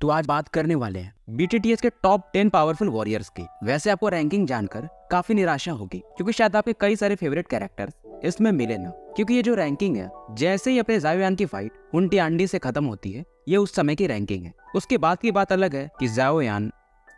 तो आज बात करने वाले हैं BTTS के टॉप 10 पावरफुल वॉरियर्स की। वैसे आपको रैंकिंग जानकर काफी निराशा होगी क्योंकि शायद आपके कई सारे फेवरेट कैरेक्टर्स इसमें मिले ना, क्योंकि ये जो रैंकिंग है जैसे ही अपने ज़ाओ यान की फाइट हुन टिआनडी से खत्म होती है, ये उस समय की रैंकिंग है। उसके बाद की बात अलग है कि ज़ाओ यान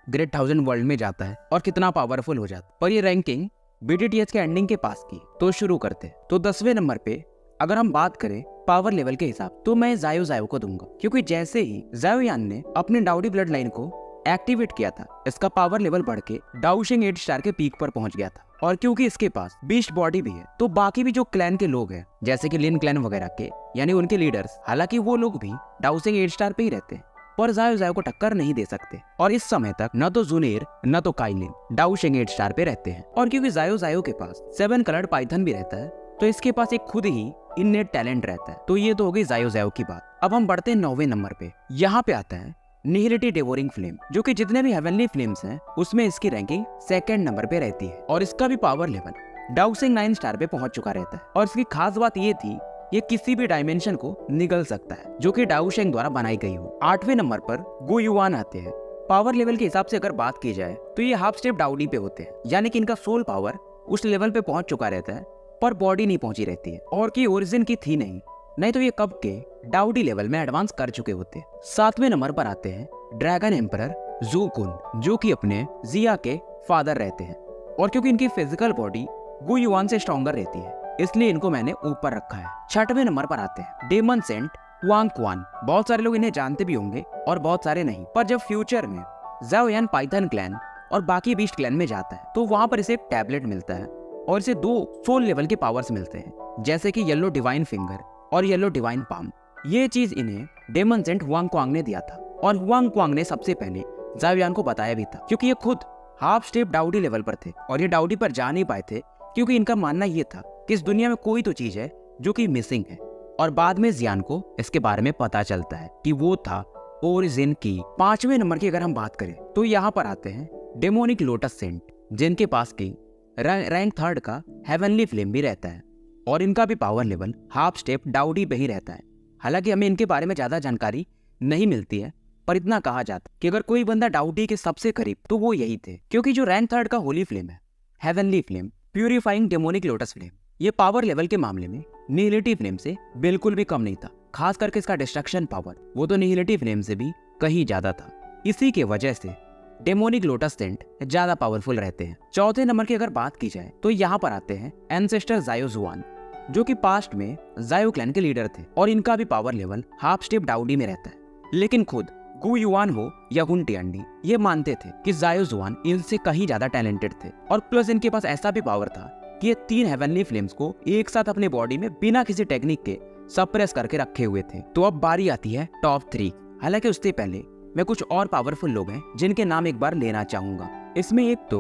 ग्रेट 1000 वर्ल्ड में जाता है और कितना पावरफुल हो जाता है, पर ये रैंकिंग BTTS के एंडिंग के पास की। तो शुरू करते। तो 10वें नंबर पे अगर हम बात करें पावर लेवल के हिसाब तो मैं ज़ाओ को दूंगा, क्योंकि जैसे ही ज़ाओ यान ने अपने डाउडी ब्लड लाइन को एक्टिवेट किया था, इसका पावर लेवल बढ़ के डाउशिंग 8 स्टार के पीक पर पहुंच गया था। और क्योंकि इसके पास बीस्ट बॉडी भी है, तो बाकी भी जो क्लैन के लोग हैं जैसे कि लिन क्लैन वगैरह के यानी उनके लीडर्स, हालांकि वो लोग भी डाउशिंग 8 स्टार पे ही रहते हैं, पर ज़ाओ को टक्कर नहीं दे सकते। और इस समय तक न तो जुनेर न तो काइलिन डाउशिंग 8 स्टार पे रहते हैं। और क्योंकि ज़ाओ के पास 7 कलर्ड पाइथन भी रहता है, तो इसके पास एक खुद ही इननेट टैलेंट रहता है। तो ये तो हो गई ज़ाओ की बात। अब हम बढ़ते हैं 9वें नंबर पे। यहाँ पे आता है निहिलिटी डेवोरिंग फ्लेम, जो कि जितने भी हेवनली फ्लेम्स हैं उसमें इसकी रैंकिंग 2nd नंबर पे रहती है। और इसका भी पावर लेवल डाउशिंग 9 स्टार पे पहुंच चुका रहता है। और इसकी खास बात ये थी, ये किसी भी डायमेंशन को निगल सकता है, जो कि डाउशिंग द्वारा बनाई गई हो। 8वें नंबर पर गु युआन आते हैं। पावर लेवल के हिसाब से अगर बात की जाए तो ये हाफ स्टेप डाउडी पे होते हैं, यानी कि इनका सोल पावर उस लेवल पे पहुंच चुका रहता है पर बॉडी नहीं पहुंची रहती है, और की ओरिजिन की थी नहीं तो ये कब के डाउडी लेवल में एडवांस कर चुके होते। 7वें नंबर पर आते हैं ड्रैगन एम्परर जू कुन, जो कि अपने जिया के फादर रहते हैं। और क्योंकि इनकी फिजिकल बॉडी गु युआन से स्ट्रॉन्गर रहती है, इसलिए इनको मैंने ऊपर रखा है। 6वें नंबर पर आते हैं डेमन सेंट वांग क्वान। बहुत सारे लोग इन्हें जानते भी होंगे और बहुत सारे नहीं, पर जब फ्यूचर में ज़ाओ यान पाइथन क्लैन और बाकी बीस्ट क्लैन में जाता है तो वहां पर इसे एक टैबलेट मिलता है और इसे 2 सोल लेवल के पावर्स मिलते हैं, जैसे कि येलो डिवाइन फिंगर और येलो डिवाइन पाम। ये चीज इन्हें डेमन सेंट हुआंग क्वांग ने दिया था, और हुआंग क्वांग ने सबसे पहले ज़ाओ यान को बताया भी था, क्योंकि ये खुद हाफ स्टेप डाउडी लेवल पर थे और ये डाउडी पर जा नहीं पाए थे, क्योंकि इनका मानना ये था कि इस दुनिया में कोई तो चीज है जो कि मिसिंग है। और बाद में जियान को इसके बारे में पता चलता है कि वो था ओरिजिन की। 5वें नंबर की अगर हम बात करें तो यहाँ पर आते हैं डेमोनिक लोटस सेंट, जिनके पास की रैंक 3rd का हेवनली फ्लेम भी रहता है, और इनका भी पावर लेवल हाफ स्टेप डाउडी पे ही रहता है। हालांकि हमें इनके बारे में ज्यादा जानकारी नहीं मिलती है, पर इतना कहा जाता कि अगर कोई बंदा डाउडी के सबसे करीब तो वो यही थे, क्योंकि जो रैंक 3rd का होली फ्लेम है heavenly flame purifying demonic lotus flame, ये पावर लेवल के मामले में निहिलिटी फ्लेम से बिल्कुल भी कम नहीं था। खास करके इसका डिस्ट्रक्शन पावर वो तो निहिलिटी फ्लेम से भी कहीं ज्यादा था। इसी के वजह से डेमोनिक लोटस सेंट ज्यादा पावरफुल रहते हैं। 4थे नंबर की अगर बात की जाए तो यहाँ पर आते हैं एंसेस्टर ज़ाओ जुआन, जो कि पास्ट में ज़ाओ क्लैन के लीडर थे, और इनका भी पावर लेवल हाफ स्टेप डाउडी में रहता है। लेकिन खुद गु युआन हो या हुन टिआनडी ये मानते थे कि ज़ाओ जुआन इनसे कहीं ज्यादा टैलेंटेड थे, और प्लस इनके पास ऐसा भी पावर था कि ये 3 हेवनली फ्लेम्स को एक साथ अपने बॉडी में बिना किसी टेक्निक के सप्रेस करके रखे हुए थे। तो अब बारी आती है टॉप 3। हालांकि उससे पहले मैं कुछ और पावरफुल लोग हैं जिनके नाम एक बार लेना चाहूंगा। इसमें एक तो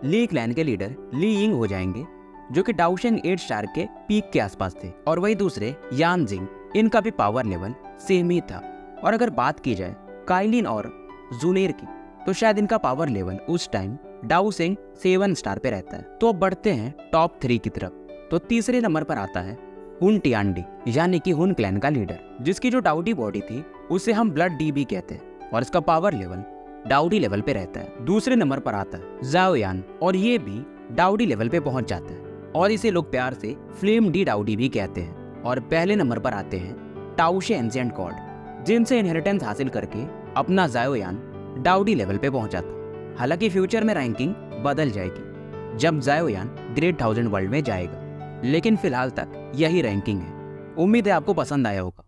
ली क्लैन के लीडर ली यिंग हो जाएंगे, जो कि डाउशिंग 8 स्टार के पीक के आसपास थे, और वही दूसरे यान जिंग, इनका भी पावर लेवल सेम ही था। और अगर बात की जाए काइलिन और जुनेर की, तो शायद इनका पावर लेवल उस टाइम डाउशिंग 7 स्टार पे रहता है। तो अब बढ़ते हैं टॉप 3 की तरफ। तो तीसरे नंबर पर आता है हुन टिआनडी, यानी कि हुन क्लैन का लीडर, जिसकी जो डाउडी बॉडी थी उसे हम ब्लड डी भी कहते हैं, और इसका पावर लेवल डाउडी लेवल पे रहता है। दूसरे नंबर पर आता है ज़ाओ यान, और ये भी डाउडी लेवल पे पहुंच जाता है, और इसे लोग प्यार से फ्लेम डी डाउडी भी कहते हैं। और पहले नंबर पर आते हैं टाओशे एंशिएंट गॉड, जिनसे इनहेरिटेंस हासिल करके अपना ज़ाओ यान डाउडी लेवल पे पहुंचा था। हालांकि फ्यूचर में रैंकिंग बदल जाएगी जब ज़ाओ यान ग्रेट 1000 वर्ल्ड में जाएगा, लेकिन फिलहाल तक यही रैंकिंग है। उम्मीद है आपको पसंद आया होगा।